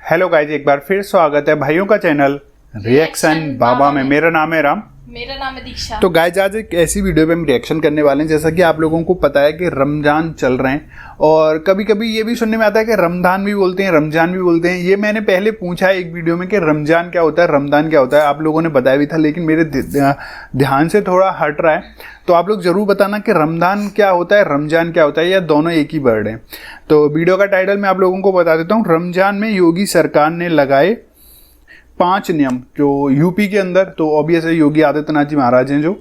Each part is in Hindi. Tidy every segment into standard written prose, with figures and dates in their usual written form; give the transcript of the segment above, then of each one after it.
हेलो गाइज, एक बार फिर स्वागत है भाइयों का चैनल रिएक्शन बाबा में। मेरा नाम है राम। मेरा नाम है दीक्षा। तो गाइज आज एक ऐसी वीडियो पे हम रिएक्शन करने वाले हैं। जैसा कि आप लोगों को पता है कि रमजान चल रहे हैं और कभी कभी ये भी सुनने में आता है कि रमजान भी बोलते हैं, रमजान भी बोलते हैं। ये मैंने पहले पूछा है एक वीडियो में कि रमजान क्या होता है, रमजान क्या होता है। आप लोगों ने बताया भी था, लेकिन मेरे ध्यान से थोड़ा हट रहा है। तो आप लोग जरूर बताना कि रमजान क्या होता है, रमजान क्या होता है, या दोनों एक ही वर्ड हैं। तो वीडियो का टाइटल मैं आप लोगों को बता देता हूँ। रमजान में योगी सरकार ने लगाए 5 नियम जो यूपी के अंदर, तो ऑब्वियस है योगी आदित्यनाथ जी महाराज हैं जो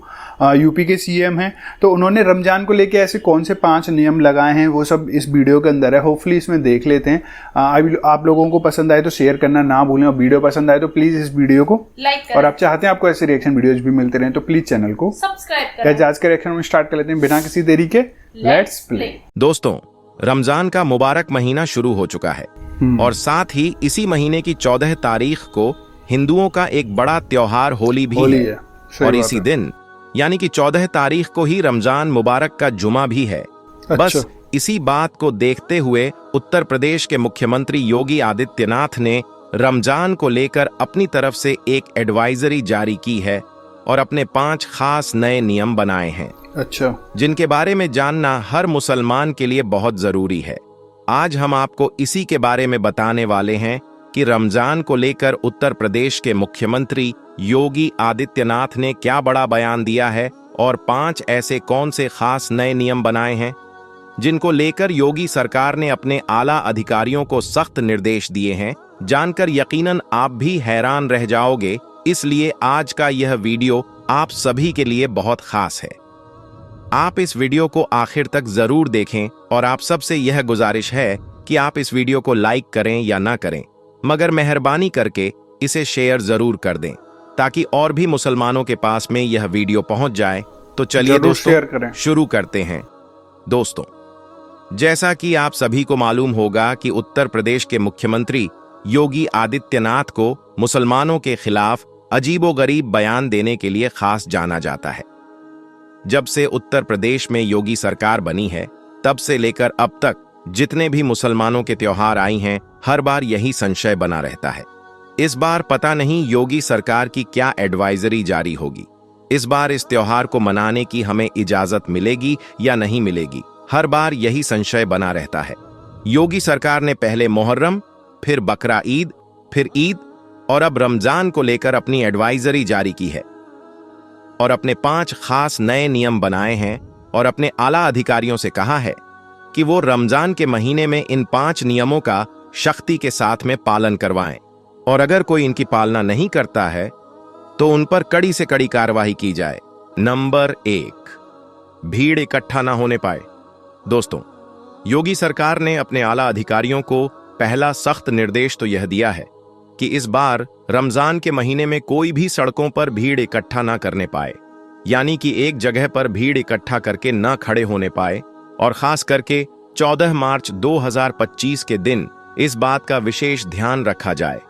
यूपी के सीएम हैं। तो उन्होंने रमजान को लेके ऐसे कौन से 5 नियम लगाए हैं वो सब इस वीडियो के अंदर है। होपफुली इसमें देख लेते हैं। आप लोगों को पसंद आए तो शेयर करना ना भूलें, और वीडियो पसंद आए तो प्लीज इस वीडियो को लाइक करें। और आप चाहते हैं आपको ऐसे रिएक्शन वीडियोज भी मिलते रहे तो प्लीज चैनल को सब्सक्राइब करें। आज के रिएक्शन में स्टार्ट कर लेते हैं बिना किसी देरी के। Let's play. दोस्तों, रमजान का मुबारक महीना शुरू हो चुका है और साथ ही इसी महीने की 14 तारीख को हिंदुओं का एक बड़ा त्योहार होली भी है। और इसी दिन यानी कि 14 तारीख को ही रमजान मुबारक का जुमा भी है। बस इसी बात को देखते हुए उत्तर प्रदेश के मुख्यमंत्री योगी आदित्यनाथ ने रमजान को लेकर अपनी तरफ से एक एडवाइजरी जारी की है और अपने 5 खास नए नियम बनाए हैं। अच्छा, जिनके बारे में जानना हर मुसलमान के लिए बहुत जरूरी है। आज हम आपको इसी के बारे में बताने वाले हैं कि रमजान को लेकर उत्तर प्रदेश के मुख्यमंत्री योगी आदित्यनाथ ने क्या बड़ा बयान दिया है और 5 ऐसे कौन से खास नए नियम बनाए हैं जिनको लेकर योगी सरकार ने अपने आला अधिकारियों को सख्त निर्देश दिए हैं। जानकर यकीनन आप भी हैरान रह जाओगे, इसलिए आज का यह वीडियो आप सभी के लिए बहुत खास है। आप इस वीडियो को आखिर तक जरूर देखें और आप सबसे यह गुजारिश है कि आप इस वीडियो को लाइक करें या ना करें, मगर मेहरबानी करके इसे शेयर जरूर कर दें ताकि और भी मुसलमानों के पास में यह वीडियो पहुंच जाए। तो चलिए दोस्तों शुरू करते हैं। दोस्तों, जैसा कि आप सभी को मालूम होगा कि उत्तर प्रदेश के मुख्यमंत्री योगी आदित्यनाथ को मुसलमानों के खिलाफ अजीबोगरीब बयान देने के लिए खास जाना जाता है। जब से उत्तर प्रदेश में योगी सरकार बनी है तब से लेकर अब तक जितने भी मुसलमानों के त्योहार आई हैं, हर बार यही संशय बना रहता है। इस बार पता नहीं योगी सरकार की क्या एडवाइजरी जारी होगी। इस बार इस त्योहार को मनाने की हमें इजाजत मिलेगी या नहीं मिलेगी, हर बार यही संशय बना रहता है। योगी सरकार ने पहले मुहर्रम, फिर बकरा ईद, फिर ईद और अब रमजान को लेकर अपनी एडवाइजरी जारी की है और अपने 5 खास नए नियम बनाए हैं और अपने आला अधिकारियों से कहा है कि वो रमजान के महीने में इन 5 नियमों का सख्ती के साथ में पालन करवाएं और अगर कोई इनकी पालना नहीं करता है तो उन पर कड़ी से कड़ी कार्रवाई की जाए। नंबर 1, भीड़ इकट्ठा ना होने पाए। दोस्तों, योगी सरकार ने अपने आला अधिकारियों को पहला सख्त निर्देश तो यह दिया है कि इस बार रमजान के महीने में कोई भी सड़कों पर भीड़ इकट्ठा ना करने पाए, यानी कि एक जगह पर भीड़ इकट्ठा करके ना खड़े होने पाए। और खास करके 14 मार्च 2025 के दिन इस बात का विशेष ध्यान रखा जाए,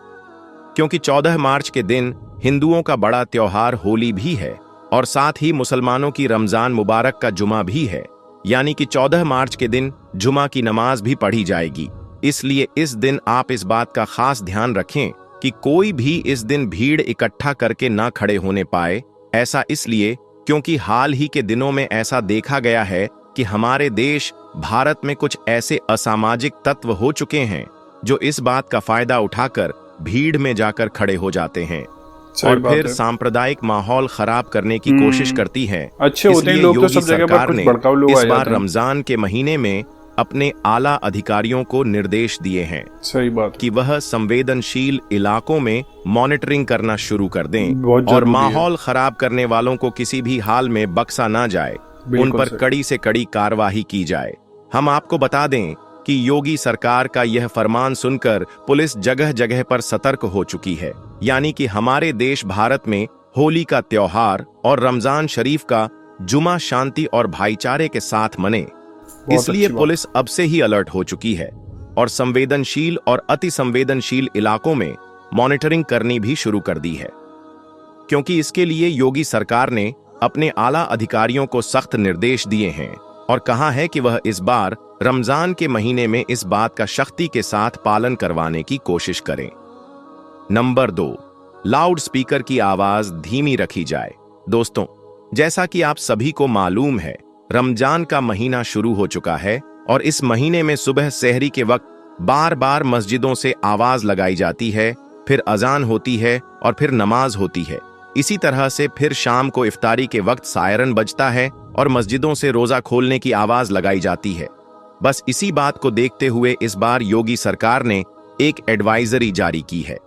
क्योंकि 14 मार्च के दिन हिंदुओं का बड़ा त्योहार होली भी है और साथ ही मुसलमानों की रमजान मुबारक का जुमा भी है, यानी कि 14 मार्च के दिन जुमा की नमाज भी पढ़ी जाएगी। इसलिए इस दिन आप इस बात का खास ध्यान रखें कि कोई भी इस दिन भीड़ इकट्ठा करके ना खड़े होने पाए। ऐसा इसलिए क्योंकि हाल ही के दिनों में ऐसा देखा गया है कि हमारे देश भारत में कुछ ऐसे असामाजिक तत्व हो चुके हैं जो इस बात का फायदा उठाकर भीड़ में जाकर खड़े हो जाते हैं और फिर सांप्रदायिक माहौल खराब करने की कोशिश करती है। अच्छे होते हैं लोग तो सब जगह पर कुछ भड़काऊ लोग आ जाते हैं। इस बार रमजान के महीने में अपने आला अधिकारियों को निर्देश दिए हैं, सही बात, कि वह संवेदनशील इलाकों में मॉनिटरिंग करना शुरू कर दें और माहौल खराब करने वालों को किसी भी हाल में बख्शा ना जाए, उन पर कड़ी से कड़ी कार्रवाई की जाए। हम आपको बता दें कि योगी सरकार का यह फरमान सुनकर पुलिस जगह जगह पर सतर्क हो चुकी है, यानी कि हमारे देश भारत में होली का त्योहार और रमजान शरीफ का जुमा शांति और भाईचारे के साथ मने। इसलिए पुलिस अब से ही अलर्ट हो चुकी है और संवेदनशील और अति संवेदनशील इलाकों में मॉनिटरिंग करनी भी शुरू कर दी है, क्योंकि इसके लिए योगी सरकार ने अपने आला अधिकारियों को सख्त निर्देश दिए हैं और कहा है कि वह इस बार रमजान के महीने में इस बात का सख्ती के साथ पालन करवाने की कोशिश करें। नंबर 2, लाउड स्पीकर की आवाज धीमी रखी जाए। दोस्तों, जैसा कि आप सभी को मालूम है, रमजान का महीना शुरू हो चुका है और इस महीने में सुबह सहरी के वक्त बार बार मस्जिदों से आवाज लगाई जाती है, फिर अजान होती है और फिर नमाज होती है। इसी तरह से फिर शाम को इफ्तारी के वक्त सायरन बजता है और मस्जिदों से रोजा खोलने की आवाज लगाई जाती है। बस इसी बात को देखते हुए इस बार योगी सरकार ने एक एडवाइजरी जारी की है,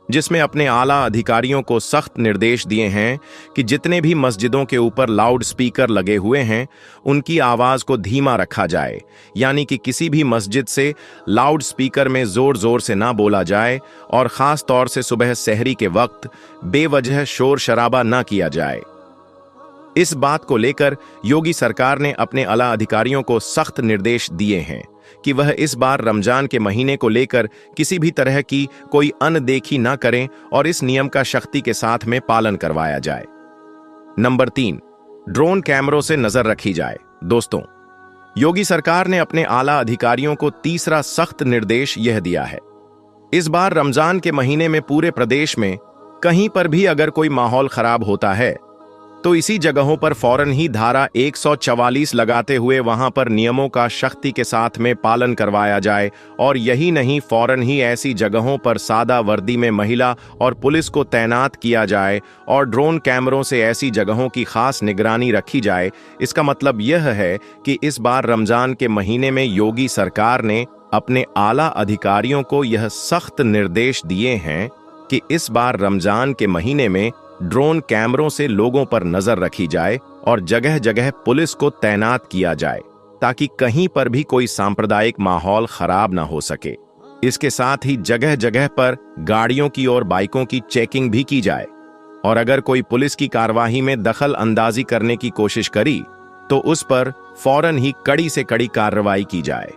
जिसमें अपने आला अधिकारियों को सख्त निर्देश दिए हैं कि जितने भी मस्जिदों के ऊपर लाउड स्पीकर लगे हुए हैं उनकी आवाज को धीमा रखा जाए, यानी कि किसी भी मस्जिद से लाउड स्पीकर में जोर जोर से ना बोला जाए और खास तौर से सुबह सहरी के वक्त बेवजह शोर शराबा ना किया जाए। इस बात को लेकर योगी सरकार ने अपने आला अधिकारियों को सख्त निर्देश दिए हैं कि वह इस बार रमजान के महीने को लेकर किसी भी तरह की कोई अनदेखी ना करें और इस नियम का सख्ती के साथ में पालन करवाया जाए। नंबर 3, ड्रोन कैमरों से नजर रखी जाए। दोस्तों, योगी सरकार ने अपने आला अधिकारियों को तीसरा सख्त निर्देश यह दिया है। इस बार रमजान के महीने में पूरे प्रदेश में कहीं पर भी अगर कोई माहौल खराब होता है तो इसी जगहों पर फौरन ही धारा 144 लगाते हुए वहां पर नियमों का सख्ती के साथ में पालन करवाया जाए। और यही नहीं, फौरन ही ऐसी जगहों पर सादा वर्दी में महिला और पुलिस को तैनात किया जाए और ड्रोन कैमरों से ऐसी जगहों की खास निगरानी रखी जाए। इसका मतलब यह है कि इस बार रमजान के महीने में योगी सरकार ने अपने आला अधिकारियों को यह सख्त निर्देश दिए हैं कि इस बार रमजान के महीने में ड्रोन कैमरों से लोगों पर नजर रखी जाए और जगह जगह पुलिस को तैनात किया जाए ताकि कहीं पर भी कोई सांप्रदायिक माहौल खराब ना हो सके। इसके साथ ही जगह जगह पर गाड़ियों की और बाइकों की चेकिंग भी की जाए और अगर कोई पुलिस की कार्रवाई में दखल अंदाजी करने की कोशिश करी तो उस पर फौरन ही कड़ी से कड़ी कार्रवाई की जाए।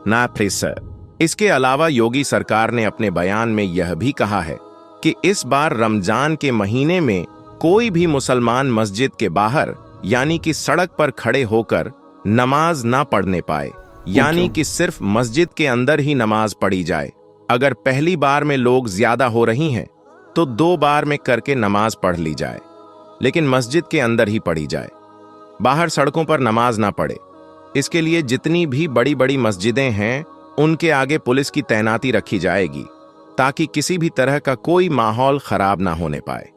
ना सर, इसके अलावा योगी सरकार ने अपने बयान में यह भी कहा है कि इस बार रमजान के महीने में कोई भी मुसलमान मस्जिद के बाहर यानी कि सड़क पर खड़े होकर नमाज ना पढ़ने पाए, यानी कि सिर्फ मस्जिद के अंदर ही नमाज पढ़ी जाए। अगर पहली बार में लोग ज्यादा हो रही हैं तो 2 बार में करके नमाज पढ़ ली जाए, लेकिन मस्जिद के अंदर ही पढ़ी जाए, बाहर सड़कों पर नमाज ना पढ़े। इसके लिए जितनी भी बड़ी बड़ी मस्जिदें हैं उनके आगे पुलिस की तैनाती रखी जाएगी ताकि किसी भी तरह का कोई माहौल खराब ना होने पाए।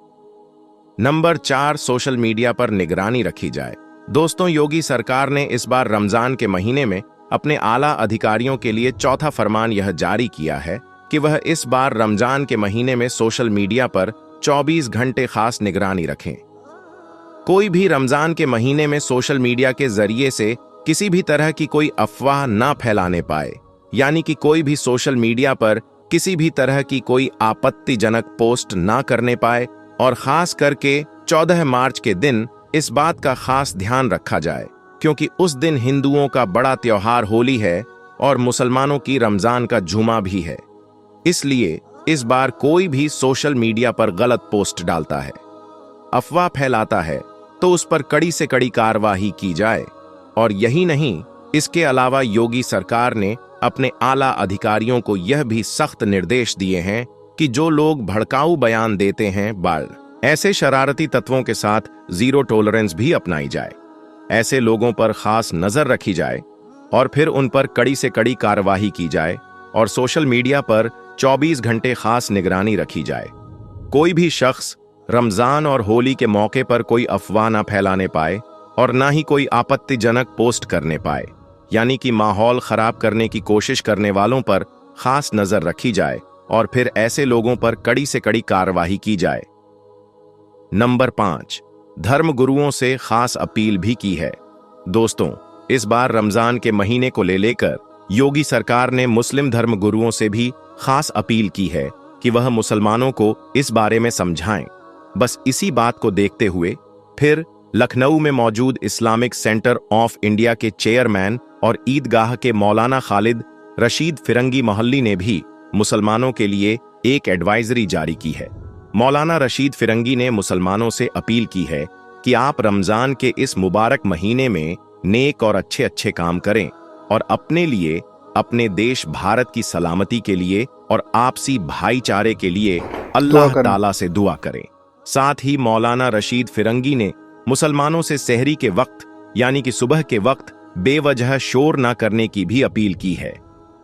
नंबर 4, सोशल मीडिया पर निगरानी रखी जाए। दोस्तों, योगी सरकार ने इस बार रमजान के महीने में अपने आला अधिकारियों के लिए चौथा फरमान यह जारी किया है कि वह इस बार रमजान के महीने में सोशल मीडिया पर 24 घंटे खास निगरानी रखें। कोई भी रमजान के महीने में सोशल मीडिया के जरिए से किसी भी तरह की कोई अफवाह ना फैलाने पाए, यानी कि कोई भी सोशल मीडिया पर किसी भी तरह की कोई आपत्तिजनक पोस्ट ना करने पाए और खास करके 14 मार्च के दिन इस बात का खास ध्यान रखा जाए क्योंकि उस दिन हिंदुओं का बड़ा त्योहार होली है और मुसलमानों की रमजान का जुमा भी है। इसलिए इस बार कोई भी सोशल मीडिया पर गलत पोस्ट डालता है, अफवाह फैलाता है तो उस पर कड़ी से कड़ी कार्रवाई की जाए। और यही नहीं, इसके अलावा योगी सरकार ने अपने आला अधिकारियों को यह भी सख्त निर्देश दिए हैं कि जो लोग भड़काऊ बयान देते हैं ऐसे शरारती तत्वों के साथ जीरो टॉलरेंस भी अपनाई जाए। ऐसे लोगों पर खास नजर रखी जाए और फिर उन पर कड़ी से कड़ी कार्रवाई की जाए और सोशल मीडिया पर 24 घंटे खास निगरानी रखी जाए। कोई भी शख्स रमजान और होली के मौके पर कोई अफवाह ना फैलाने पाए और ना ही कोई आपत्तिजनक पोस्ट करने पाए, यानी कि माहौल खराब करने की कोशिश करने वालों पर खास नजर रखी जाए और फिर ऐसे लोगों पर कड़ी से कड़ी कार्रवाई की जाए। नंबर 5, धर्म गुरुओं से खास अपील भी की है। दोस्तों, इस बार रमजान के महीने को लेकर योगी सरकार ने मुस्लिम धर्म गुरुओं से भी खास अपील की है कि वह मुसलमानों को इस बारे में समझाएं। बस इसी बात को देखते हुए फिर लखनऊ में मौजूद इस्लामिक सेंटर ऑफ इंडिया के चेयरमैन और ईदगाह के मौलाना खालिद रशीद फिरंगी मोहल्ली ने भी मुसलमानों के लिए एक एडवाइजरी जारी की है। मौलाना रशीद फिरंगी ने मुसलमानों से अपील की है कि आप रमजान के इस मुबारक महीने में नेक और अच्छे अच्छे काम करें और अपने लिए, अपने देश भारत की सलामती के लिए और आपसी भाईचारे के लिए अल्लाह ताला से दुआ करें। साथ ही मौलाना रशीद फिरंगी ने मुसलमानों से सहरी के वक्त यानी कि सुबह के वक्त बेवजह शोर ना करने की भी अपील की है,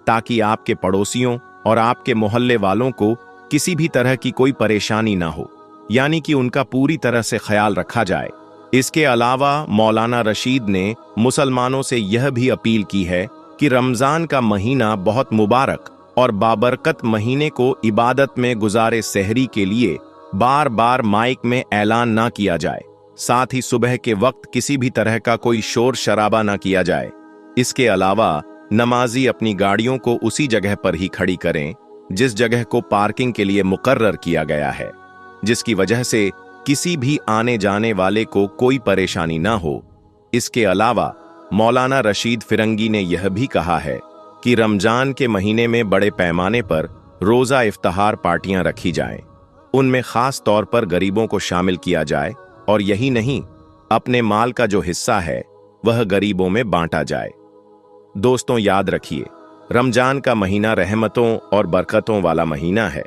ताकि आपके पड़ोसियों और आपके मोहल्ले वालों को किसी भी तरह की कोई परेशानी ना हो, यानी कि उनका पूरी तरह से ख्याल रखा जाए। इसके अलावा मौलाना रशीद ने मुसलमानों से यह भी अपील की है कि रमजान का महीना बहुत मुबारक और बाबरकत महीने को इबादत में गुजारे सहरी के लिए बार बार माइक में ऐलान ना किया जाए। साथ ही सुबह के वक्त किसी भी तरह का कोई शोर शराबा ना किया जाए। इसके अलावा नमाजी अपनी गाड़ियों को उसी जगह पर ही खड़ी करें जिस जगह को पार्किंग के लिए मुकर्रर किया गया है, जिसकी वजह से किसी भी आने जाने वाले को कोई परेशानी ना हो। इसके अलावा मौलाना रशीद फिरंगी ने यह भी कहा है कि रमजान के महीने में बड़े पैमाने पर रोजा इफ्तार पार्टियां रखी जाएं। उनमें खास तौर पर गरीबों को शामिल किया जाए और यही नहीं, अपने माल का जो हिस्सा है वह गरीबों में बांटा जाए। दोस्तों, याद रखिए, रमजान का महीना रहमतों और बरकतों वाला महीना है,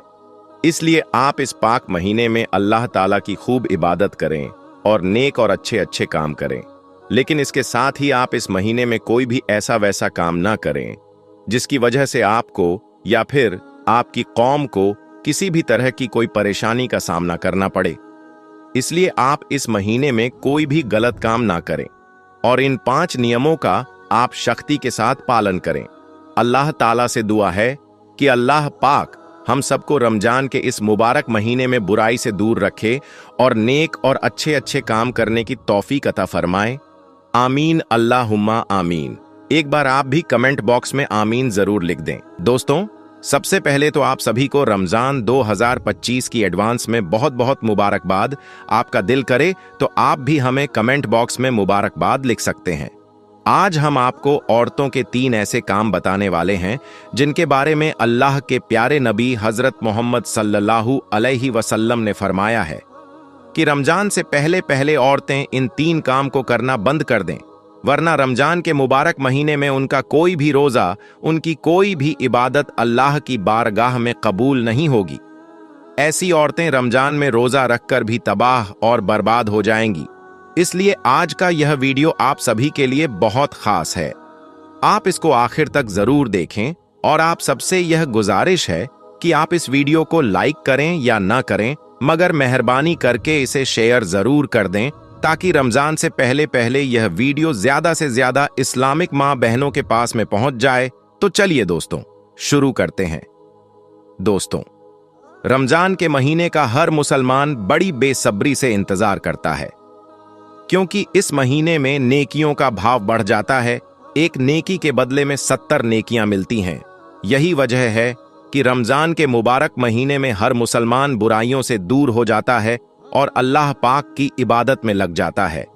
इसलिए आप इस पाक महीने में अल्लाह ताला की खूब इबादत करें और नेक और अच्छे अच्छे काम करें। लेकिन इसके साथ ही आप इस महीने में कोई भी ऐसा वैसा काम ना करें जिसकी वजह से आपको या फिर आपकी कौम को किसी भी तरह की कोई परेशानी का सामना करना पड़े। इसलिए आप इस महीने में कोई भी गलत काम ना करें और इन 5 नियमों का आप सख्ती के साथ पालन करें। अल्लाह ताला से दुआ है कि अल्लाह पाक हम सबको रमजान के इस मुबारक महीने में बुराई से दूर रखे और नेक और अच्छे अच्छे काम करने की तौफीक अता फरमाए। आमीन, अल्लाहुम्मा आमीन। एक बार आप भी कमेंट बॉक्स में आमीन जरूर लिख दें। दोस्तों, सबसे पहले तो आप सभी को रमजान 2025 की एडवांस में बहुत बहुत मुबारकबाद। आपका दिल करे तो आप भी हमें कमेंट बॉक्स में मुबारकबाद लिख सकते हैं। आज हम आपको औरतों के 3 ऐसे काम बताने वाले हैं जिनके बारे में अल्लाह के प्यारे नबी हजरत मोहम्मद सल्लल्लाहु अलैहि वसल्लम ने फरमाया है कि रमजान से पहले पहले औरतें इन 3 काम को करना बंद कर दें, वरना रमजान के मुबारक महीने में उनका कोई भी रोजा, उनकी कोई भी इबादत अल्लाह की बारगाह में कबूल नहीं होगी। ऐसी औरतें रमजान में रोजा रखकर भी तबाह और बर्बाद हो जाएंगी। इसलिए आज का यह वीडियो आप सभी के लिए बहुत खास है। आप इसको आखिर तक जरूर देखें और आप सबसे यह गुजारिश है कि आप इस वीडियो को लाइक करें या ना करें, मगर मेहरबानी करके इसे शेयर जरूर कर दें ताकि रमजान से पहले पहले यह वीडियो ज्यादा से ज्यादा इस्लामिक माँ बहनों के पास में पहुंच जाए। तो चलिए दोस्तों, शुरू करते हैं। दोस्तों, रमजान के महीने का हर मुसलमान बड़ी बेसब्री से इंतजार करता है, क्योंकि इस महीने में नेकियों का भाव बढ़ जाता है। एक नेकी के बदले में 70 नेकियां मिलती हैं। यही वजह है कि रमजान के मुबारक महीने में हर मुसलमान बुराइयों से दूर हो जाता है और अल्लाह पाक की इबादत में लग जाता है।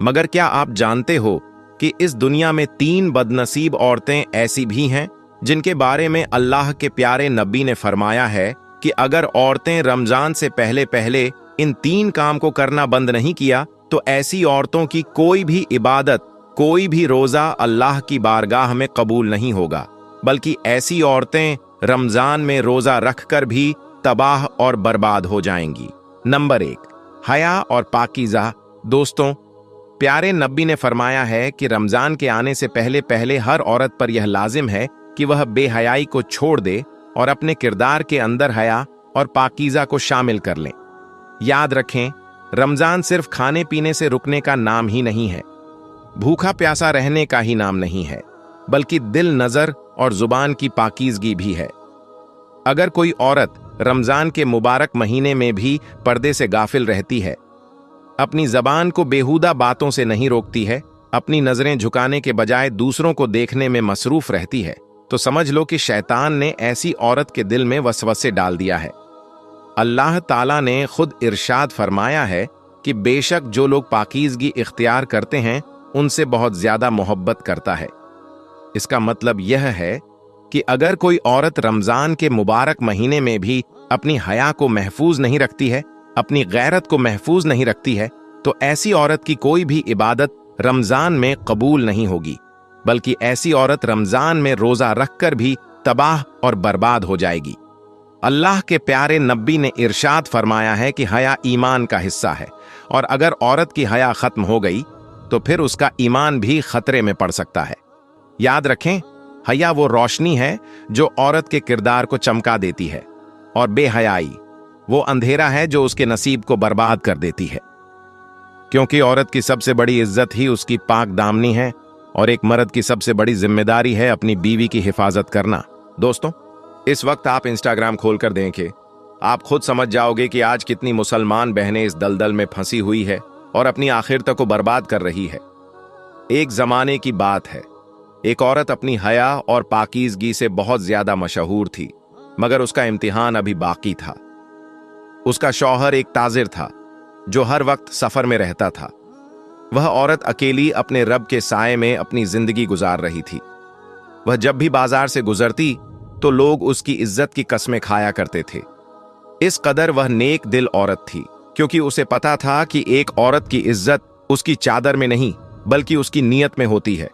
मगर क्या आप जानते हो कि इस दुनिया में 3 बदनसीब औरतें ऐसी भी हैं जिनके बारे में अल्लाह के प्यारे नबी ने फरमाया है कि अगर औरतें रमजान से पहले पहले इन 3 काम को करना बंद नहीं किया तो ऐसी औरतों की कोई भी इबादत, कोई भी रोजा अल्लाह की बारगाह में कबूल नहीं होगा, बल्कि ऐसी औरतें रमजान में रोजा रखकर भी तबाह और बर्बाद हो जाएंगी। नंबर 1, हया और पाकीज़ा। दोस्तों, प्यारे नबी ने फरमाया है कि रमजान के आने से पहले पहले हर औरत पर यह लाजिम है कि वह बेहयाई को छोड़ दे और अपने किरदार के अंदर हया और पाकीज़ा को शामिल कर लें। याद रखें, रमजान सिर्फ खाने पीने से रुकने का नाम ही नहीं है, भूखा प्यासा रहने का ही नाम नहीं है, बल्कि दिल, नजर और जुबान की पाकीज़गी भी है। अगर कोई औरत रमजान के मुबारक महीने में भी पर्दे से गाफिल रहती है, अपनी जबान को बेहुदा बातों से नहीं रोकती है, अपनी नजरें झुकाने के बजाय दूसरों को देखने में मसरूफ रहती है, तो समझ लो कि शैतान ने ऐसी औरत के दिल में वसवसे डाल दिया है। अल्लाह ताला ने खुद इरशाद फरमाया है कि बेशक जो लोग पाकीज़गी इख्तियार करते हैं उनसे बहुत ज्यादा मोहब्बत करता है। इसका मतलब यह है कि अगर कोई औरत रमजान के मुबारक महीने में भी अपनी हया को महफूज नहीं रखती है, अपनी गैरत को महफूज नहीं रखती है, तो ऐसी औरत की कोई भी इबादत, रमजान में कबूल नहीं होगी, बल्कि ऐसी औरत रमजान में रोजा रखकर भी तबाह और बर्बाद हो जाएगी। अल्लाह के प्यारे नबी ने इरशाद फरमाया है कि हया ईमान का हिस्सा है, और अगर औरत की हया खत्म हो गई तो फिर उसका ईमान भी खतरे में पड़ सकता है। याद रखें, हया वो रोशनी है जो औरत के किरदार को चमका देती है, और बेहयाई वो अंधेरा है जो उसके नसीब को बर्बाद कर देती है। क्योंकि औरत की सबसे बड़ी इज्जत ही उसकी पाक दामनी है, और एक मर्द की सबसे बड़ी जिम्मेदारी है अपनी बीवी की हिफाजत करना। दोस्तों, इस वक्त आप इंस्टाग्राम खोलकर देखें, आप खुद समझ जाओगे कि आज कितनी मुसलमान बहनें इस दलदल में फंसी हुई है और अपनी आखिरत को बर्बाद कर रही है। एक जमाने की बात है, एक औरत अपनी हया और पाकीज़गी से बहुत ज्यादा मशहूर थी, मगर उसका इम्तिहान अभी बाकी था। उसका शौहर एक ताजिर था जो हर वक्त सफर में रहता था। वह औरत अकेली अपने रब के साए में अपनी जिंदगी गुजार रही थी। वह जब भी बाजार से गुजरती तो लोग उसकी इज्जत की कस्में खाया करते थे। इस कदर वह नेक दिल औरत थी, क्योंकि उसे पता था कि एक औरत की इज्जत उसकी चादर में नहीं बल्कि उसकी नीयत में होती है।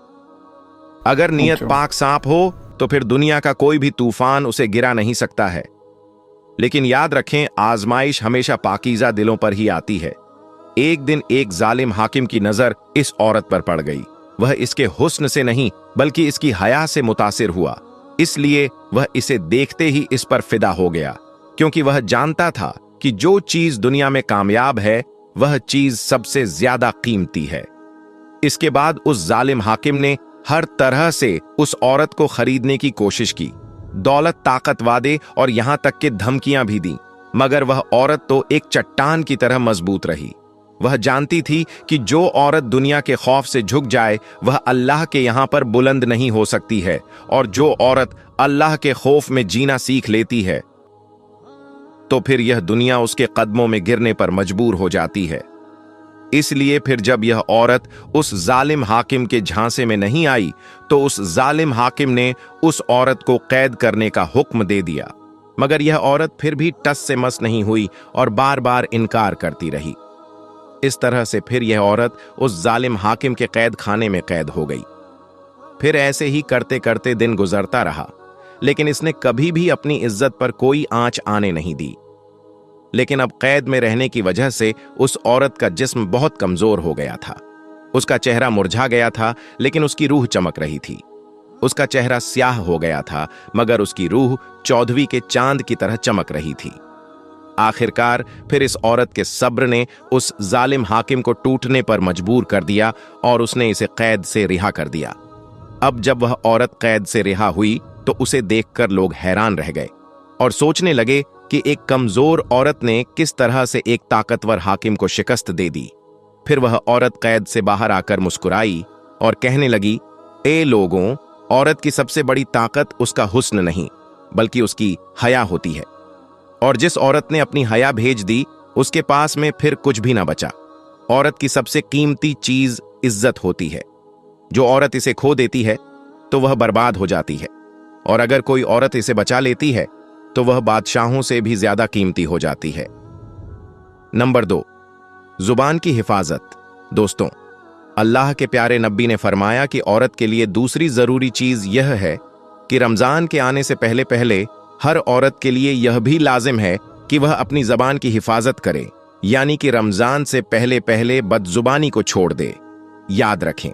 अगर नीयत पाक साफ हो तो फिर दुनिया का कोई भी तूफान उसे गिरा नहीं सकता है। लेकिन याद रखें, आजमाइश हमेशा पाकीज़ा दिलों पर ही आती है। एक दिन एक जालिम हाकिम की नजर इस औरत पर पड़ गई। वह इसके हुस्न से नहीं बल्कि इसकी हया से मुतासिर हुआ, इसलिए वह इसे देखते ही इस पर फिदा हो गया, क्योंकि वह जानता था कि जो चीज दुनिया में कामयाब है वह चीज सबसे ज्यादा कीमती है। इसके बाद उस जालिम हाकिम ने हर तरह से उस औरत को खरीदने की कोशिश की, दौलत, ताकत, वादे और यहां तक कि धमकियां भी दी, मगर वह औरत तो एक चट्टान की तरह मजबूत रही। वह जानती थी कि जो औरत दुनिया के खौफ से झुक जाए वह अल्लाह के यहां पर बुलंद नहीं हो सकती है, और जो औरत अल्लाह के खौफ में जीना सीख लेती है तो फिर यह दुनिया उसके कदमों में गिरने पर मजबूर हो जाती है। इसलिए फिर जब यह औरत उस जालिम हाकिम के झांसे में नहीं आई तो उस जालिम हाकिम ने उस औरत को कैद करने का हुक्म दे दिया, मगर यह औरत फिर भी टस से मस नहीं हुई और बार बार इनकार करती रही। इस तरह से फिर यह औरत उस जालिम हाकिम के कैद खाने में कैद हो गई। फिर ऐसे ही करते करते दिन गुजरता रहा, लेकिन इसने कभी भी अपनी इज्जत पर कोई आंच आने नहीं दी। लेकिन अब कैद में रहने की वजह से उस औरत का जिस्म बहुत कमजोर हो गया था। उसका चेहरा मुरझा गया था, लेकिन उसकी रूह चमक रही थी। उसका चेहरा स्याह हो गया था, मगर उसकी रूह 14वीं के चांद की तरह चमक रही थी। आखिरकार फिर इस औरत के सब्र ने उस जालिम हाकिम को टूटने पर मजबूर कर दिया और उसने इसे कैद से रिहा कर दिया। अब जब वह औरत कैद से रिहा हुई तो उसे देखकर लोग हैरान रह गए और सोचने लगे कि एक कमजोर औरत ने किस तरह से एक ताकतवर हाकिम को शिकस्त दे दी। फिर वह औरत कैद से बाहर आकर मुस्कुराई और कहने लगी, ए लोगों, औरत की सबसे बड़ी ताकत उसका हुस्न नहीं बल्कि उसकी हया होती है, और जिस औरत ने अपनी हया भेज दी उसके पास में फिर कुछ भी ना बचा। औरत की सबसे कीमती चीज इज्जत होती है। जो औरत इसे खो देती है तो वह बर्बाद हो जाती है, और अगर कोई औरत इसे बचा लेती है तो वह बादशाहों से भी ज्यादा कीमती हो जाती है। नंबर 2, जुबान की हिफाजत। दोस्तों, अल्लाह के प्यारे नबी ने फरमाया कि औरत के लिए दूसरी जरूरी चीज यह है कि रमजान के आने से पहले पहले हर औरत के लिए यह भी लाजिम है कि वह अपनी जबान की हिफाजत करे, यानी कि रमजान से पहले पहले बदजुबानी को छोड़ दे। याद रखें,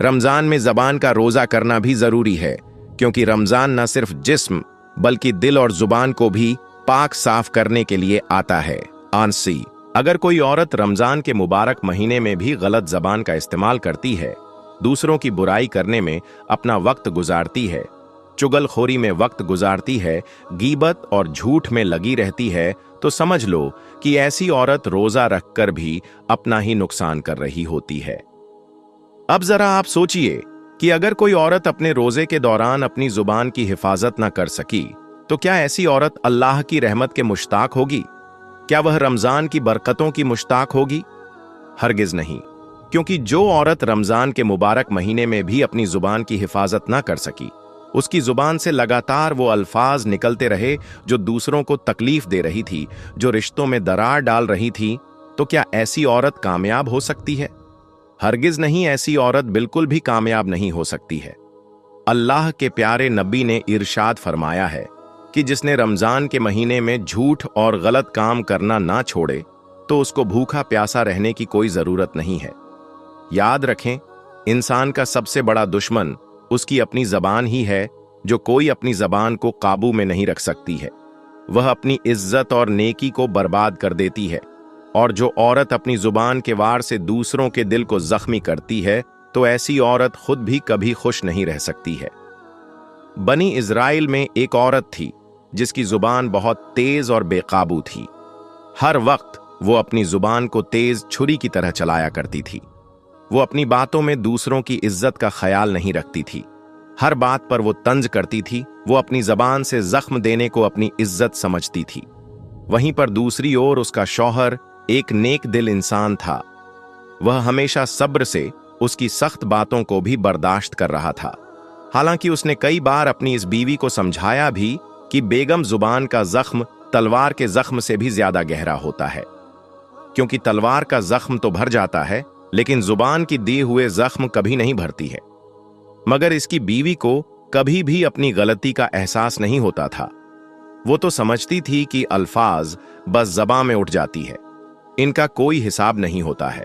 रमजान में जबान का रोजा करना भी जरूरी है, क्योंकि रमजान न सिर्फ जिस्म बल्कि दिल और जुबान को भी पाक साफ करने के लिए आता है। आंसी, अगर कोई औरत रमजान के मुबारक महीने में भी गलत जबान का इस्तेमाल करती है, दूसरों की बुराई करने में अपना वक्त गुजारती है, चुगलखोरी में वक्त गुजारती है, गीबत और झूठ में लगी रहती है, तो समझ लो कि ऐसी औरत रोजा रखकर भी अपना ही नुकसान कर रही होती है। अब जरा आप सोचिए कि अगर कोई औरत अपने रोजे के दौरान अपनी जुबान की हिफाजत ना कर सकी तो क्या ऐसी औरत अल्लाह की रहमत के मुश्ताक होगी? क्या वह रमजान की बरकतों की मुश्ताक होगी? हरगिज नहीं, क्योंकि जो औरत रमजान के मुबारक महीने में भी अपनी जुबान की हिफाजत ना कर सकी, उसकी जुबान से लगातार वो अल्फाज निकलते रहे जो दूसरों को तकलीफ दे रही थी, जो रिश्तों में दरार डाल रही थी, तो क्या ऐसी औरत कामयाब हो सकती है? हरगिज नहीं, ऐसी औरत बिल्कुल भी कामयाब नहीं हो सकती है। अल्लाह के प्यारे नबी ने इरशाद फरमाया है कि जिसने रमजान के महीने में झूठ और गलत काम करना ना छोड़े तो उसको भूखा प्यासा रहने की कोई जरूरत नहीं है। याद रखें, इंसान का सबसे बड़ा दुश्मन उसकी अपनी जबान ही है। जो कोई अपनी जबान को काबू में नहीं रख सकती है, वह अपनी इज्जत और नेकी को बर्बाद कर देती है। और जो औरत अपनी जुबान के वार से दूसरों के दिल को जख्मी करती है, तो ऐसी औरत खुद भी कभी खुश नहीं रह सकती है। बनी इज़राइल में एक औरत थी जिसकी जुबान बहुत तेज और बेकाबू थी। हर वक्त वो अपनी जुबान को तेज छुरी की तरह चलाया करती थी। वो अपनी बातों में दूसरों की इज्जत का ख्याल नहीं रखती थी। हर बात पर वो तंज करती थी। वो अपनी जबान से जख्म देने को अपनी इज्जत समझती थी। वहीं पर दूसरी ओर उसका शौहर एक नेक दिल इंसान था। वह हमेशा सब्र से उसकी सख्त बातों को भी बर्दाश्त कर रहा था। हालांकि उसने कई बार अपनी इस बीवी को समझाया भी कि बेगम जुबान का जख्म तलवार के जख्म से भी ज्यादा गहरा होता है, क्योंकि तलवार का जख्म तो भर जाता है लेकिन जुबान की दिए हुए जख्म कभी नहीं भरती है। मगर इसकी बीवी को कभी भी अपनी गलती का एहसास नहीं होता था। वो तो समझती थी कि अल्फाज बस ज़बां में उठ जाती है, इनका कोई हिसाब नहीं होता है।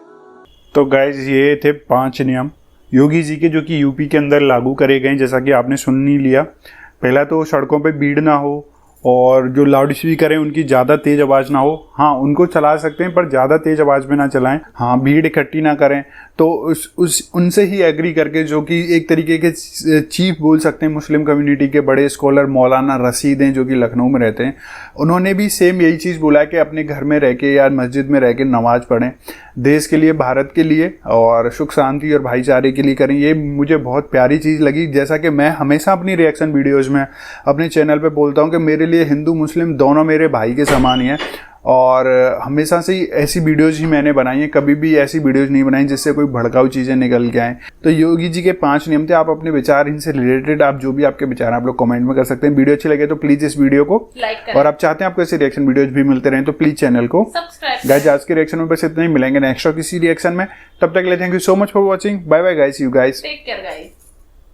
तो गाइज ये थे 5 नियम योगी जी के, जो कि यूपी के अंदर लागू करे गए। जैसा कि आपने सुन ही लिया, पहला तो सड़कों पे भीड़ ना हो, और जो लाउड स्पीकर हैं उनकी ज़्यादा तेज़ आवाज़ ना हो। हाँ, उनको चला सकते हैं पर ज़्यादा तेज़ आवाज़ में ना चलाएं। हाँ, भीड़ इकट्ठी ना करें। तो उनसे ही एग्री करके, जो कि एक तरीके के चीफ बोल सकते हैं मुस्लिम कम्युनिटी के बड़े स्कॉलर मौलाना रशीद हैं, जो कि लखनऊ में रहते हैं, उन्होंने भी सेम यही चीज़ बोला है कि अपने घर में रह के या मस्जिद में रह के नमाज़ पढ़ें, देश के लिए, भारत के लिए और सुख शांति और भाईचारे के लिए करें। ये मुझे बहुत प्यारी चीज़ लगी। जैसा कि मैं हमेशा अपनी रिएक्शन वीडियोज़ में अपने चैनल पर बोलता हूँ कि मेरे लिए हिंदू मुस्लिम दोनों मेरे भाई के समान ही हैं, और हमेशा से ही ऐसी वीडियोज़ ही मैंने बनाई हैं। कभी भी ऐसी वीडियोज़ नहीं बनाई जिससे कोई भड़काऊ चीज़ें निकल के आएँ। तो योगी जी के 5 नियम थे। आप अपने विचार इनसे रिलेटेड, आप जो भी आपके विचार हैं आप लोग कमेंट में कर सकते हैं। वीडियो अच्छी लगे तो प्लीज़ इस वीडियो को लाइक करें, और आप चाहते हैं आपको ऐसे रिएक्शन वीडियोज़ भी मिलते रहें तो प्लीज़ चैनल को सब्सक्राइब। गाइस, आज के रिएक्शन में बस इतना ही। मिलेंगे नेक्स्ट किसी रिएक्शन में। तब तक के लिए thank you so much for watching. Bye bye guys, you guys take care guys.